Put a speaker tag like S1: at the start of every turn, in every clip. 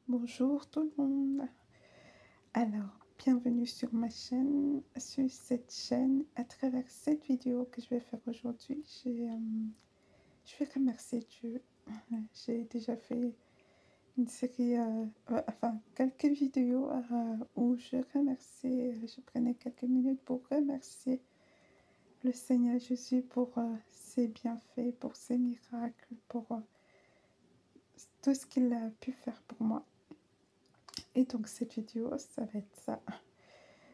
S1: Bonjour tout le monde. Alors, bienvenue sur ma chaîne, sur cette chaîne. À travers cette vidéo que je vais faire aujourd'hui, je vais remercier Dieu. J'ai déjà fait une série, enfin quelques vidéos où je remerciais, je prenais quelques minutes pour remercier le Seigneur Jésus pour ses bienfaits, pour ses miracles, pour tout ce qu'il a pu faire pour moi. Et donc cette vidéo, ça va être ça.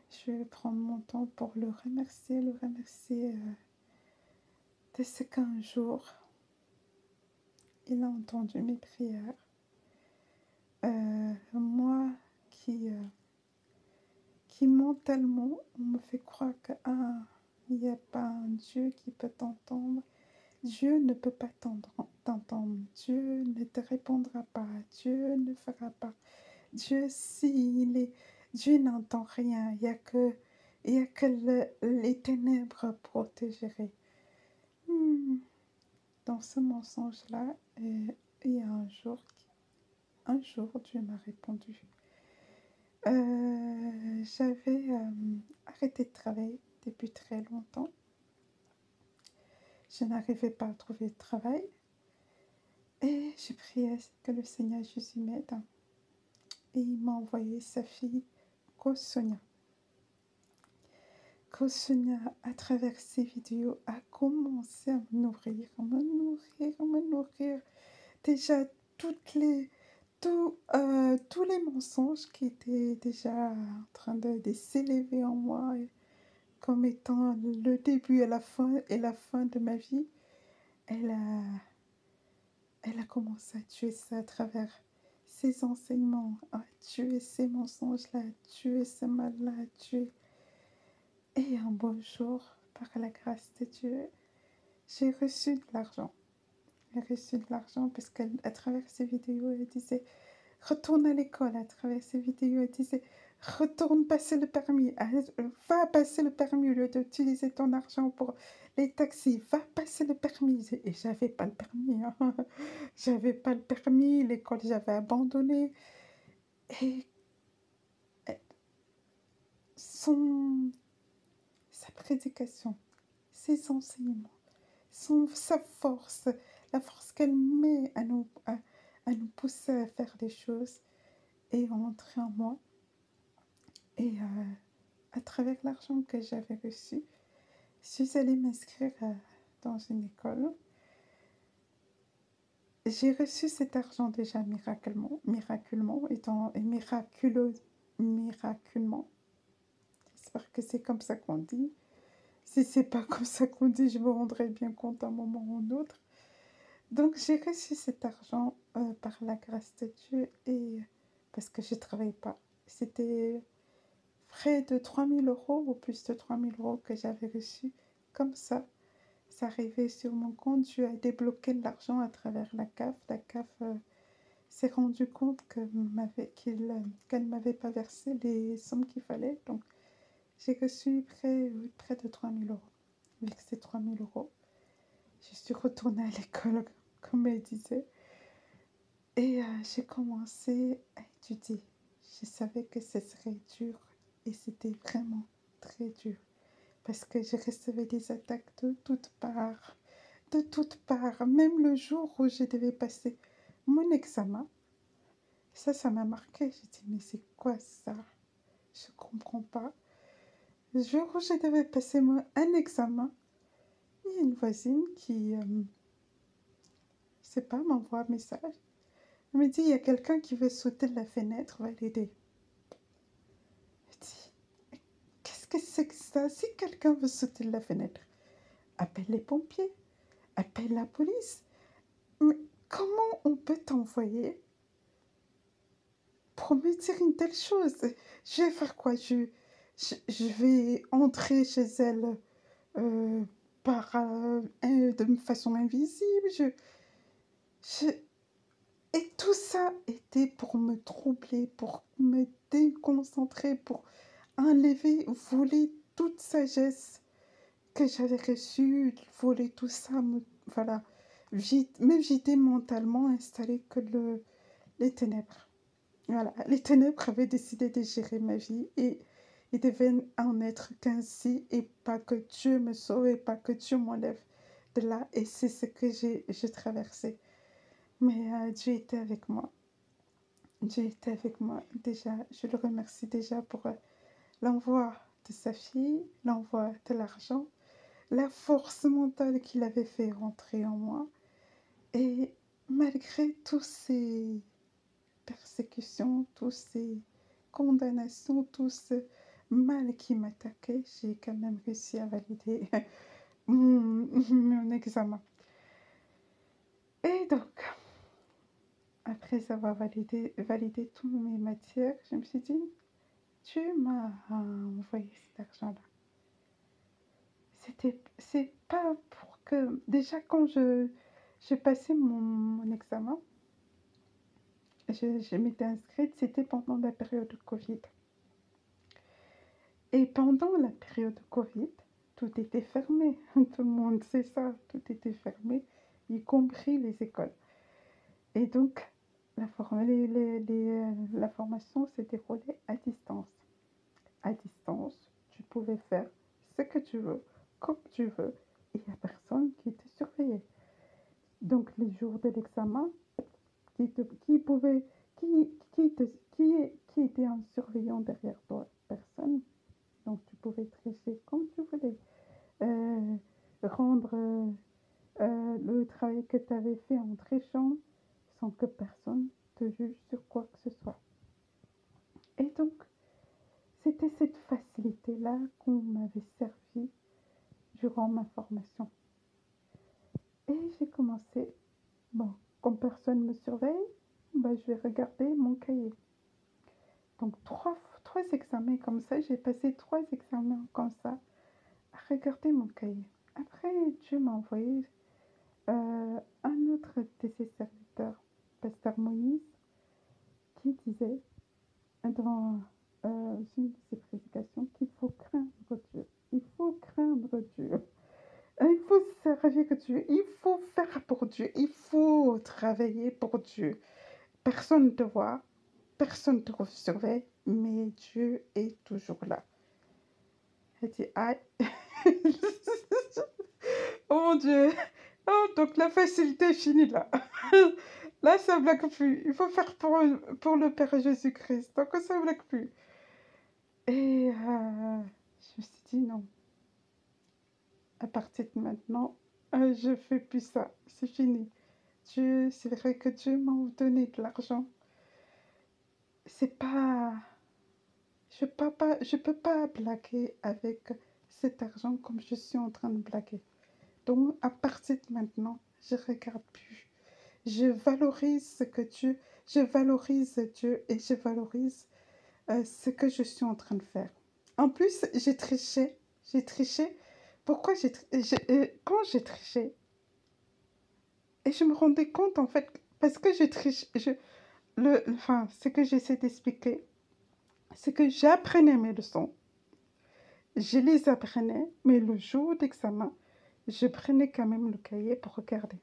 S1: Je vais prendre mon temps pour le remercier de ce qu'un jour, il a entendu mes prières. Moi qui mentalement, on me fait croire que il n'y a pas un Dieu qui peut t'entendre. Dieu ne peut pas t'entendre. Dieu ne te répondra pas. Dieu ne fera pas. Dieu, Dieu n'entend rien. Il y a que les ténèbres pour te gérer. Dans ce mensonge-là, il y a un jour, Dieu m'a répondu. J'avais arrêté de travailler depuis très longtemps. Je n'arrivais pas à trouver de travail. Et j'ai prié que le Seigneur Jésus m'aide. Et il m'a envoyé sa fille, Kosonia. Kosonia, à travers ces vidéos, a commencé à me nourrir, me nourrir. Déjà, tous les mensonges qui étaient déjà en train de s'élever en moi, comme étant le début et la fin de ma vie, elle a commencé à tuer ça à travers ses enseignements, à tuer ces mensonges-là, à tuer ce mal-là, à tuer. Et un beau jour, par la grâce de Dieu, j'ai reçu de l'argent. J'ai reçu de l'argent parce qu'à travers ces vidéos, elle disait retourne à l'école. À travers ces vidéos, elle disait retourne passer le permis. Va passer le permis au lieu d'utiliser ton argent pour les taxis. Va passer le permis. Et j'avais pas le permis. Hein. J'avais pas le permis. L'école, j'avais abandonné. Et sa prédication, ses enseignements, sa force, la force qu'elle met à nous pousser à faire des choses est entrée en moi. Et à travers l'argent que j'avais reçu, je suis allée m'inscrire dans une école. J'ai reçu cet argent déjà miraculeusement, miraculeusement. J'espère que c'est comme ça qu'on dit. Si c'est pas comme ça qu'on dit, je me rendrai bien compte à un moment ou un autre. Donc j'ai reçu cet argent par la grâce de Dieu et parce que je ne travaillais pas. C'était près de 3 000 € ou plus de 3 000 € que j'avais reçu comme ça. Ça arrivait sur mon compte. Dieu a débloqué de l'argent à travers la CAF. La CAF s'est rendu compte qu'elle ne m'avait pas versé les sommes qu'il fallait. Donc j'ai reçu près de 3 000 €. Avec ces 3 000 €, je suis retournée à l'école, comme elle disait. Et j'ai commencé à étudier. Je savais que ce serait dur et c'était vraiment très dur. Parce que je recevais des attaques de toutes parts. De toutes parts. Même le jour où je devais passer mon examen, ça m'a marqué. J'ai dit, mais c'est quoi ça? Je ne comprends pas. Le jour où je devais passer un examen, il y a une voisine qui, je sais pas, m'envoie un message. Elle me dit, il y a quelqu'un qui veut sauter de la fenêtre, va l'aider. Je dis, qu'est-ce que c'est que ça? Si quelqu'un veut sauter de la fenêtre, appelle les pompiers, appelle la police. Mais comment on peut t'envoyer pour me dire une telle chose? Je vais faire quoi? Je vais entrer chez elle de façon invisible. Et tout ça était pour me troubler, pour me déconcentrer, pour enlever, voler toute sagesse que j'avais reçue, voler tout ça, me vider mentalement, installer que les ténèbres. Voilà, les ténèbres avaient décidé de gérer ma vie et il devait en être qu'ainsi et pas que Dieu me sauve et pas que Dieu m'enlève de là. Et c'est ce que j'ai traversé. Mais Dieu était avec moi. Dieu était avec moi. Déjà, je le remercie déjà pour l'envoi de sa fille, l'envoi de l'argent, la force mentale qu'il avait fait rentrer en moi. Et malgré tous ces persécutions, toutes ces condamnations, tout ce mal qui m'attaquait, j'ai quand même réussi à valider mon examen. Et donc, après avoir validé toutes mes matières, je me suis dit, tu m'as envoyé cet argent-là. C'est pas pour que... Déjà, quand je passais mon examen, je m'étais inscrite, c'était pendant la période de Covid. Et pendant la période de Covid, tout était fermé. Tout le monde sait ça, tout était fermé, y compris les écoles. Et donc, la formation s'est déroulée à distance. À distance, tu pouvais faire ce que tu veux, comme tu veux, et il n'y a personne qui te surveillait. Donc, les jours de l'examen, qui pouvait, qui, te, qui était un surveillant derrière toi? Personne. Donc, tu pouvais tricher comme tu voulais. Rendre le travail que tu avais fait en trichant sans que personne te juge sur quoi que ce soit. Et donc, c'était cette facilité-là qu'on m'avait servi durant ma formation. Et j'ai commencé, bon, comme personne ne me surveille, bah, je vais regarder mon cahier. Donc, trois examens comme ça, j'ai passé 3 examens comme ça à regarder mon cahier. Après, Dieu m'a envoyé un autre de ses serviteurs, Pasteur Moïse, qui disait dans une de ses prédications qu'il faut craindre Dieu. Il faut craindre Dieu. Il faut servir Dieu. Il faut faire pour Dieu. Il faut travailler pour Dieu. Personne ne te voit, personne ne te surveille, mais Dieu est toujours là. Elle dit, aïe. Oh mon Dieu. Oh, donc la facilité est finie là. Là, ça ne blague plus. Il faut faire pour le Père Jésus-Christ. Donc, ça ne blague plus. Et je me suis dit non. À partir de maintenant, je ne fais plus ça. C'est fini. C'est vrai que Dieu m'a donné de l'argent. C'est pas... Je peux pas blaguer avec cet argent comme je suis en train de blaguer. Donc, à partir de maintenant, je ne regarde plus. Je valorise ce que Dieu... Je valorise Dieu et je valorise ce que je suis en train de faire. En plus, j'ai triché. J'ai triché. Pourquoi quand j'ai triché, et je me rendais compte en fait, parce que je triche, enfin, ce que j'essaie d'expliquer, c'est que j'apprenais mes leçons. Je les apprenais, mais le jour d'examen, je prenais quand même le cahier pour regarder.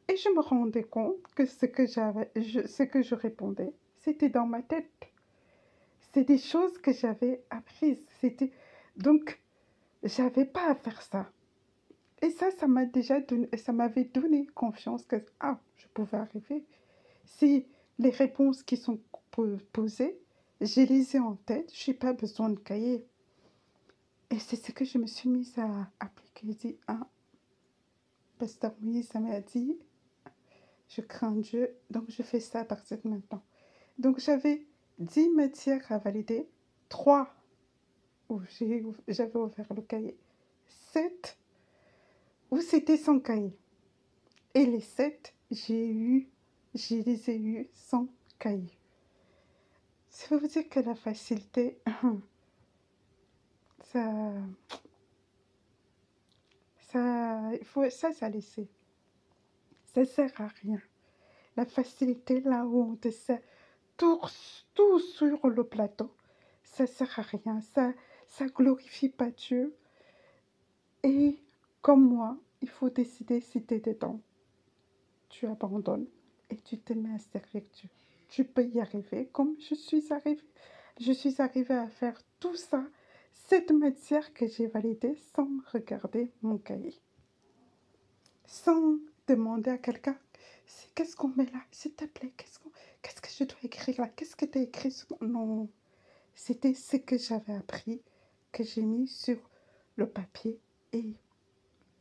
S1: Et je me rendais compte que ce que je répondais, c'était dans ma tête. C'est des choses que j'avais apprises. Donc, j'avais pas à faire ça. Et ça m'avait donné confiance que je pouvais arriver. Si les réponses qui sont posées, je les ai en tête, je n'ai pas besoin de cahier. Et c'est ce que je me suis mise à appliquer. J'ai dit, Pasteur Moïse, ça m'a dit, je crains Dieu, donc je fais ça à partir de maintenant. Donc j'avais 10 matières à valider, 3 où j'avais ouvert le cahier, 7 où c'était sans cahier. Et les 7, je les ai eus sans cahier. Ça veut vous dire que la facilité, il faut ça laisser. Ça sert à rien. La facilité, là où on te sert tout sur le plateau, ça sert à rien. Ça glorifie pas Dieu. Et comme moi, il faut décider si tu es dedans. Tu abandonnes et tu te mets à servir Dieu. tu peux y arriver comme je suis arrivée. Je suis arrivée à faire tout ça, cette matière que j'ai validée sans regarder mon cahier, sans demander à quelqu'un, qu'est-ce qu'on met là, s'il te plaît, qu'est-ce que je dois écrire là, qu'est-ce que tu as écrit sur... Non, c'était ce que j'avais appris, que j'ai mis sur le papier et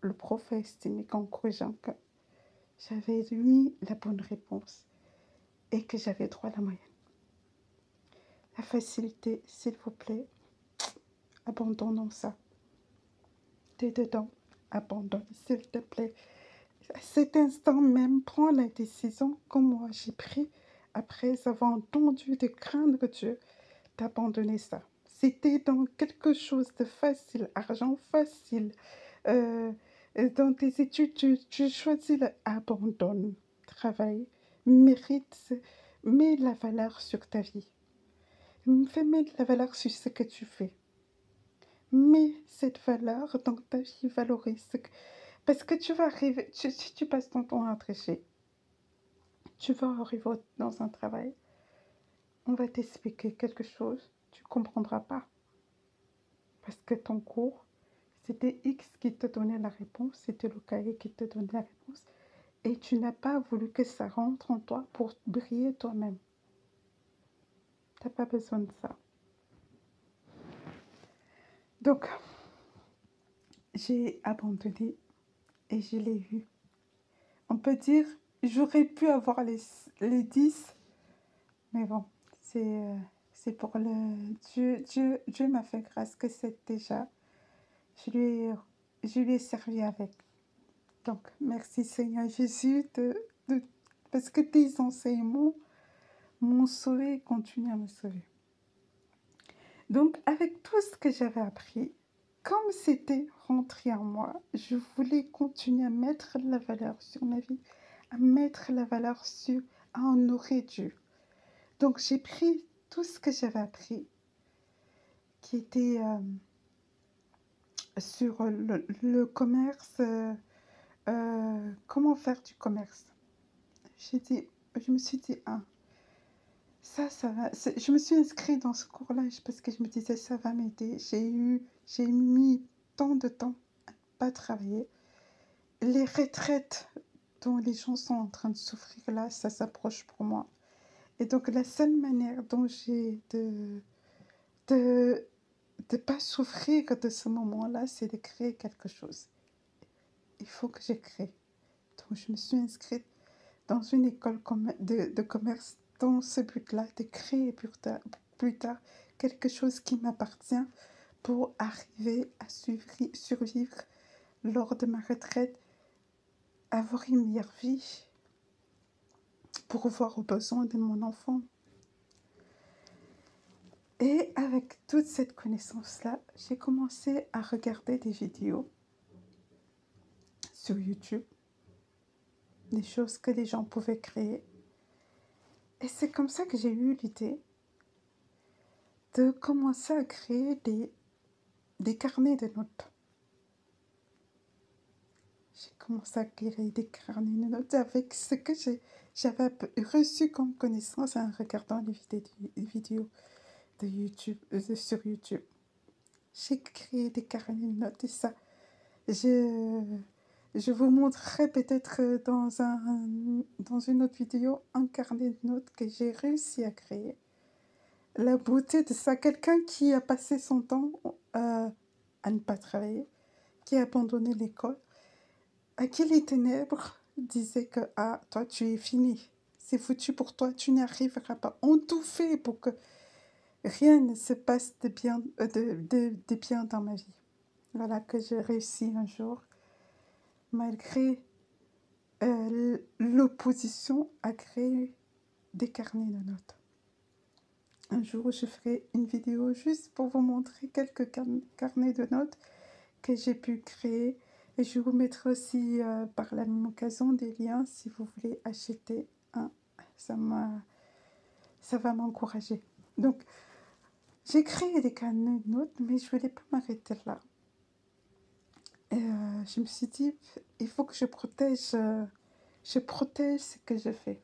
S1: le prof a estimé qu'en corrigeant que j'avais mis la bonne réponse et que j'avais droit à la moyenne. La facilité, s'il vous plaît, abandonnons ça. T'es dedans, abandonne, s'il te plaît. À cet instant même, prends la décision que moi j'ai prise après avoir entendu de craindre Dieu d'abandonner ça. C'était dans quelque chose de facile, argent facile, euh, dans tes études, tu choisis l'abandon, travail, mérite, mets la valeur sur ta vie. Fais mettre la valeur sur ce que tu fais. Mets cette valeur dans ta vie, valorise. Parce que tu vas arriver, si tu passes ton temps à tricher, tu vas arriver dans un travail, on va t'expliquer quelque chose, tu ne comprendras pas. Parce que ton cours, c'était X qui te donnait la réponse, c'était le cahier qui te donnait la réponse, et tu n'as pas voulu que ça rentre en toi pour briller toi-même. Tu n'as pas besoin de ça. Donc, j'ai abandonné et je l'ai eu. On peut dire, j'aurais pu avoir les 10, mais bon, c'est pour le... Dieu m'a fait grâce que c'est déjà... Je lui ai servi avec. Donc, merci Seigneur Jésus, parce que tes enseignements m'ont sauvé et continuent à me sauver. Donc, avec tout ce que j'avais appris, comme c'était rentré en moi, je voulais continuer à mettre la valeur sur ma vie, à mettre la valeur sur, à honorer Dieu. Donc, j'ai pris tout ce que j'avais appris, qui était sur le commerce, comment faire du commerce. Je me suis dit, ça va. Je me suis inscrite dans ce cours-là parce que je me disais, ça va m'aider. J'ai mis tant de temps à ne pas travailler. Les retraites dont les gens sont en train de souffrir là, ça s'approche pour moi. Et donc, la seule manière dont j'ai de pas souffrir de ce moment-là, c'est de créer quelque chose. Il faut que je crée. Donc, je me suis inscrite dans une école de commerce dans ce but-là, de créer plus tard quelque chose qui m'appartient pour arriver à survivre lors de ma retraite, avoir une meilleure vie, pour voir aux besoins de mon enfant. Et avec toute cette connaissance-là, j'ai commencé à regarder des vidéos sur YouTube, des choses que les gens pouvaient créer. Et c'est comme ça que j'ai eu l'idée de commencer à créer des carnets de notes. J'ai commencé à créer des carnets de notes avec ce que j'avais reçu comme connaissance en regardant les vidéos de YouTube, sur YouTube. J'ai créé des carnets de notes et ça, je vous montrerai peut-être dans une autre vidéo un carnet de notes que j'ai réussi à créer. La beauté de ça, quelqu'un qui a passé son temps à ne pas travailler, qui a abandonné l'école, à qui les ténèbres disaient que « Ah, toi, tu es fini. C'est foutu pour toi, tu n'y arriveras pas. » On tout fait pour que rien ne se passe de bien dans ma vie. Voilà que j'ai réussi un jour, malgré l'opposition, à créer des carnets de notes. Un jour, je ferai une vidéo juste pour vous montrer quelques carnets de notes que j'ai pu créer. Et je vous mettrai aussi par la même occasion des liens si vous voulez acheter un. Ça va m'encourager. Donc, j'ai créé des carnets de notes, mais je ne voulais pas m'arrêter là. Et je me suis dit, il faut que je protège ce que je fais.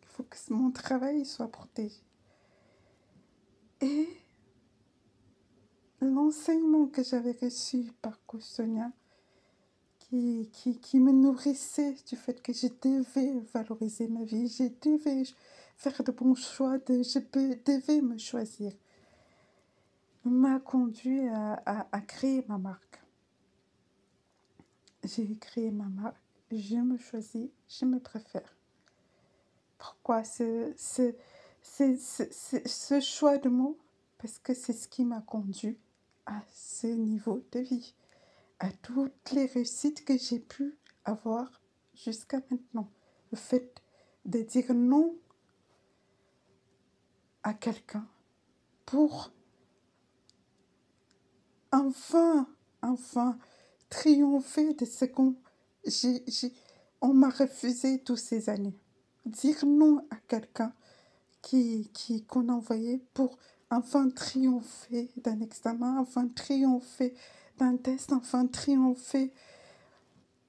S1: Il faut que mon travail soit protégé. Et l'enseignement que j'avais reçu par Coach Sonia, qui me nourrissait du fait que je devais valoriser ma vie, je devais faire de bons choix, devais me choisir, m'a conduit à créer ma marque. J'ai créé ma marque, je me choisis, je me préfère. Pourquoi ce choix de mots? Parce que c'est ce qui m'a conduit à ce niveau de vie, à toutes les réussites que j'ai pu avoir jusqu'à maintenant. Le fait de dire non à quelqu'un pour enfin triompher de ce on m'a refusé toutes ces années. Dire non à quelqu'un qu'on a envoyé pour enfin triompher d'un examen, enfin triompher d'un test, enfin triompher.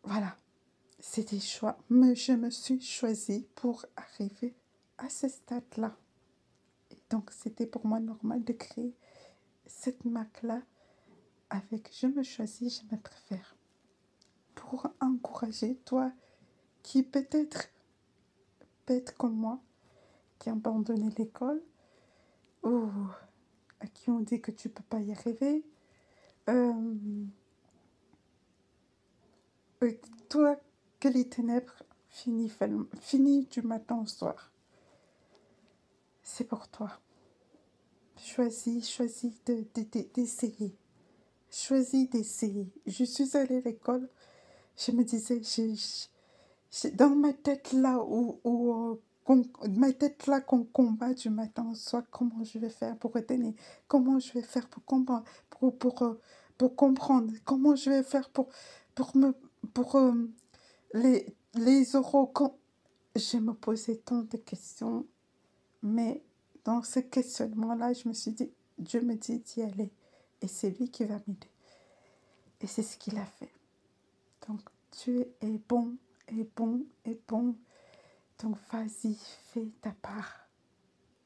S1: Voilà, c'est des choix. Mais je me suis choisie pour arriver à ce stade-là. Et donc, c'était pour moi normal de créer cette marque-là avec je me choisis, je me préfère. Pour encourager toi qui peut-être comme moi, qui a abandonné l'école, ou à qui on dit que tu ne peux pas y arriver. Toi que les ténèbres finissent du matin au soir. C'est pour toi. Choisis d'essayer. Choisis d'essayer. Je suis allée à l'école, je me disais, dans ma tête là ma tête là qu'on combat du matin au soir, comment je vais faire pour retenir, comment je vais faire pour comprendre, pour comprendre, comment je vais faire pour les oraux. Je me posais tant de questions, mais dans ce questionnement là, je me suis dit, Dieu me dit d'y aller et c'est lui qui va m'aider, et c'est ce qu'il a fait. Donc Dieu est bon, est bon, est bon. Donc vas-y, fais ta part.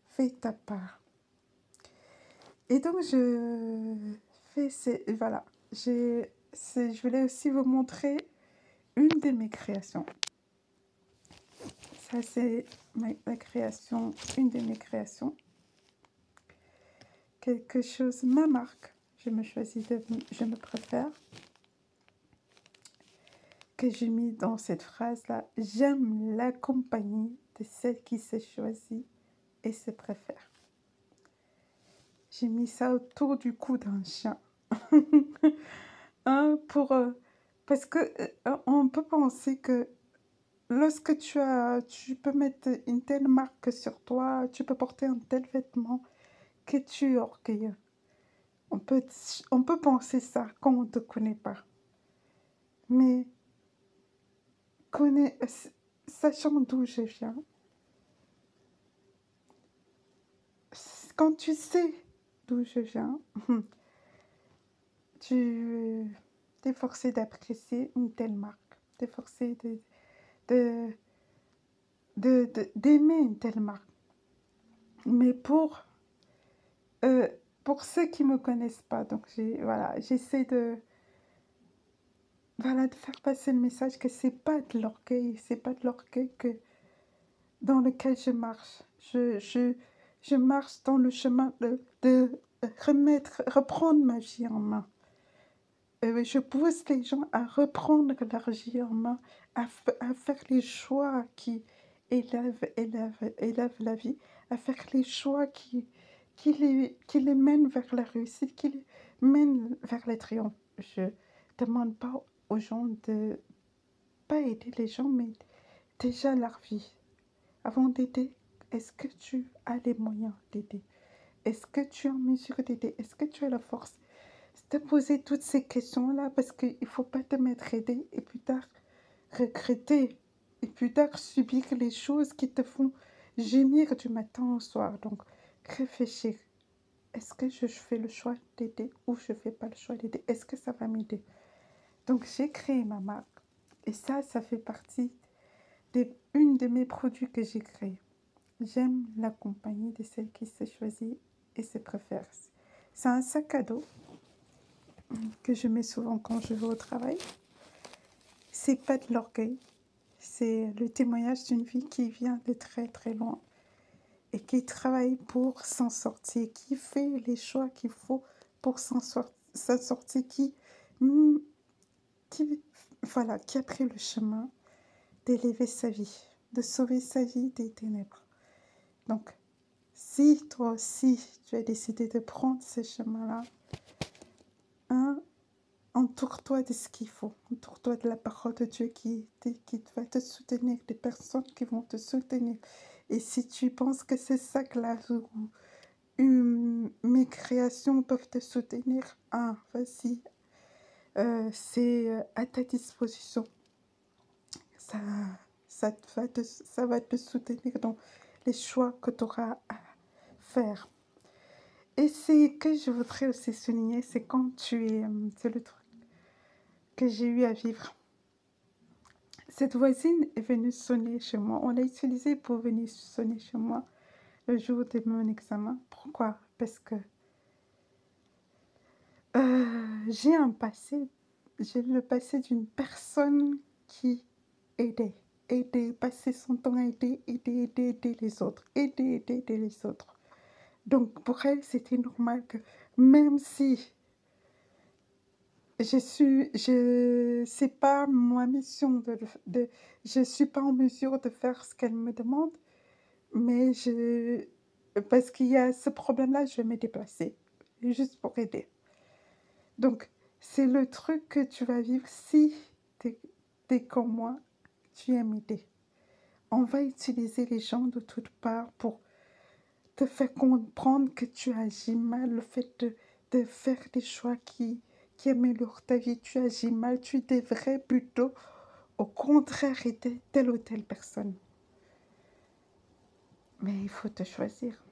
S1: Fais ta part. Et donc voilà. Je voulais aussi vous montrer une de mes créations. Ça, c'est ma création, une de mes créations. Quelque chose, ma marque. Je me préfère. Que j'ai mis dans cette phrase-là. J'aime la compagnie de celle qui se choisit et se préfère. J'ai mis ça autour du cou d'un chien. Parce que on peut penser que lorsque tu peux mettre une telle marque sur toi, tu peux porter un tel vêtement, que tu es orgueilleux. On peut penser ça quand on ne te connaît pas. Mais sachant d'où je viens, quand tu sais d'où je viens, tu t'es forcé d'apprécier une telle marque, t'es forcé d'aimer une telle marque. Mais pour ceux qui ne me connaissent pas, donc j'essaie de faire passer le message que c'est pas de l'orgueil, dans lequel je marche. Je marche dans le chemin de reprendre ma vie en main. Je pousse les gens à reprendre leur vie en main, à faire les choix qui élèvent la vie, à faire les choix qui les mènent vers la réussite, qui les mènent vers le triomphe. Je ne demande pas aux gens de pas aider les gens, mais déjà leur vie. Avant d'aider, est-ce que tu as les moyens d'aider? Est-ce que tu es en mesure d'aider? Est-ce que tu as la force de poser toutes ces questions-là? Parce qu'il ne faut pas te mettre aidé et plus tard regretter et plus tard subir les choses qui te font gémir du matin au soir. Donc, réfléchir. Est-ce que je fais le choix d'aider ou je ne fais pas le choix d'aider? Est-ce que ça va m'aider? Donc, j'ai créé ma marque. Et ça fait partie d'une de mes produits que j'ai créés. J'aime la compagnie de celle qui se choisit et se préfère. C'est un sac à dos que je mets souvent quand je vais au travail. C'est pas de l'orgueil, c'est le témoignage d'une fille qui vient de très très loin et qui travaille pour s'en sortir, qui fait les choix qu'il faut pour s'en sortir, mm, qui, voilà, qui a pris le chemin d'élever sa vie, de sauver sa vie des ténèbres. Donc, si toi aussi tu as décidé de prendre ce chemin-là, hein, entoure-toi de ce qu'il faut, entoure-toi de la parole de Dieu qui va te soutenir, des personnes qui vont te soutenir. Et si tu penses que c'est ça que là où mes créations peuvent te soutenir, ah, vas-y, c'est à ta disposition. Ça, ça va te soutenir dans les choix que tu auras à faire. Et c'est que je voudrais aussi souligner, c'est quand c'est le truc que j'ai eu à vivre. Cette voisine est venue sonner chez moi. On l'a utilisée pour venir sonner chez moi le jour de mon examen. Pourquoi? Parce que j'ai un passé, j'ai le passé d'une personne qui aidait, passait son temps à aider les autres, aider les autres. Donc pour elle, c'était normal que même si c'est pas ma mission je suis pas en mesure de faire ce qu'elle me demande, mais parce qu'il y a ce problème-là, je vais me déplacer juste pour aider. Donc, c'est le truc que tu vas vivre si t'es comme moi, tu aimes aider. On va utiliser les gens de toutes parts pour te faire comprendre que tu agis mal, le fait de faire des choix qui améliorent ta vie, tu agis mal, tu devrais plutôt, au contraire, aider telle ou telle personne. Mais il faut te choisir.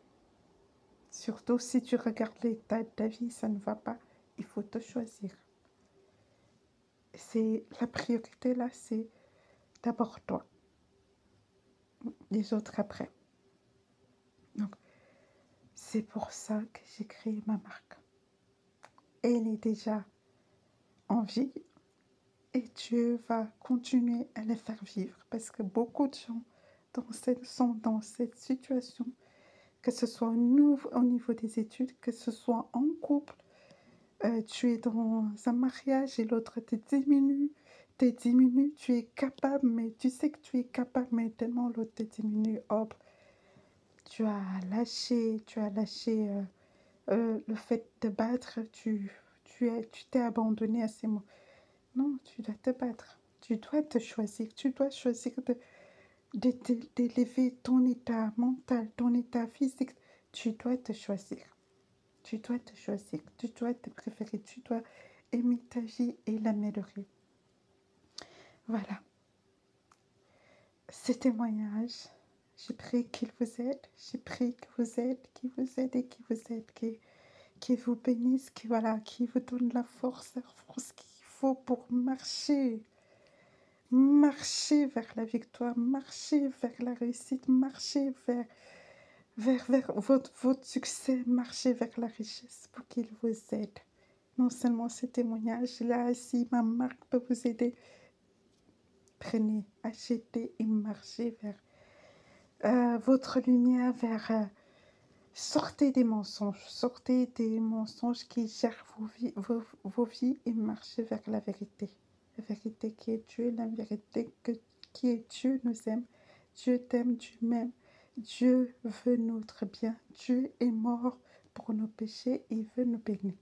S1: Surtout si tu regardes l'état de ta vie, ça ne va pas. Il faut te choisir. C'est la priorité là, c'est d'abord toi, les autres après. Donc, c'est pour ça que j'ai créé ma marque. Elle est déjà en vie et Dieu va continuer à la faire vivre parce que beaucoup de gens sont dans cette situation, que ce soit au niveau des études, que ce soit en couple. Tu es dans un mariage et l'autre te diminue, tu es capable, mais tu sais que tu es capable, mais tellement l'autre te diminue, hop, tu as lâché le fait de battre, tu t'es abandonné à ces mots. Non, tu dois te battre, tu dois te choisir, tu dois choisir d'élever ton état mental, ton état physique, tu dois te choisir. Tu dois te choisir, tu dois te préférer, tu dois aimer ta vie et l'améliorer. Voilà. Ce témoignage, j'ai pris qu'il vous aide, j'ai pris que vous aide, qui vous aide et qui vous aide, qui vous bénisse, qui vous donne la force qu'il faut pour marcher vers la victoire, marcher vers la réussite, marcher vers votre succès, marcher vers la richesse pour qu'il vous aide. Non seulement ce témoignage-là, si ma marque peut vous aider, prenez, achetez et marchez vers votre lumière, sortez des mensonges qui gèrent vos vies et marchez vers la vérité. La vérité qui est Dieu, la vérité qui est Dieu nous aime. Dieu t'aime, Dieu m'aime. Dieu veut notre bien. Dieu est mort pour nos péchés et il veut nous bénir.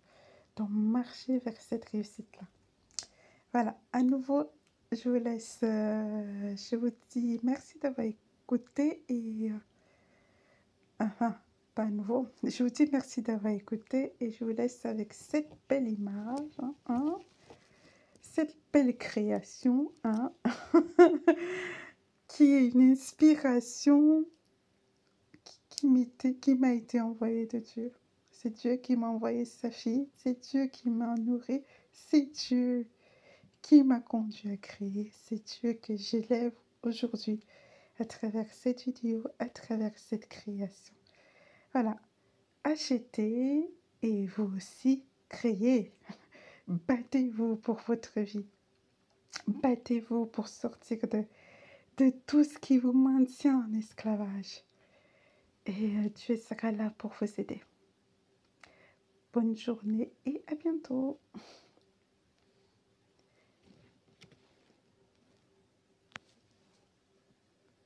S1: Donc, marchez vers cette réussite-là. Voilà, à nouveau, je vous laisse. Je vous dis merci d'avoir écouté et. Pas à nouveau. Je vous dis merci d'avoir écouté et je vous laisse avec cette belle image, cette belle création, qui est une inspiration qui m'a été envoyée de Dieu. C'est Dieu qui m'a envoyé sa fille, c'est Dieu qui m'a nourri, c'est Dieu qui m'a conduit à créer, c'est Dieu que j'élève aujourd'hui à travers cette vidéo, à travers cette création. Voilà, achetez et vous aussi créez. Battez-vous pour votre vie. Battez-vous pour sortir de tout ce qui vous maintient en esclavage. Et Dieu sera là pour vous aider. Bonne journée et à bientôt.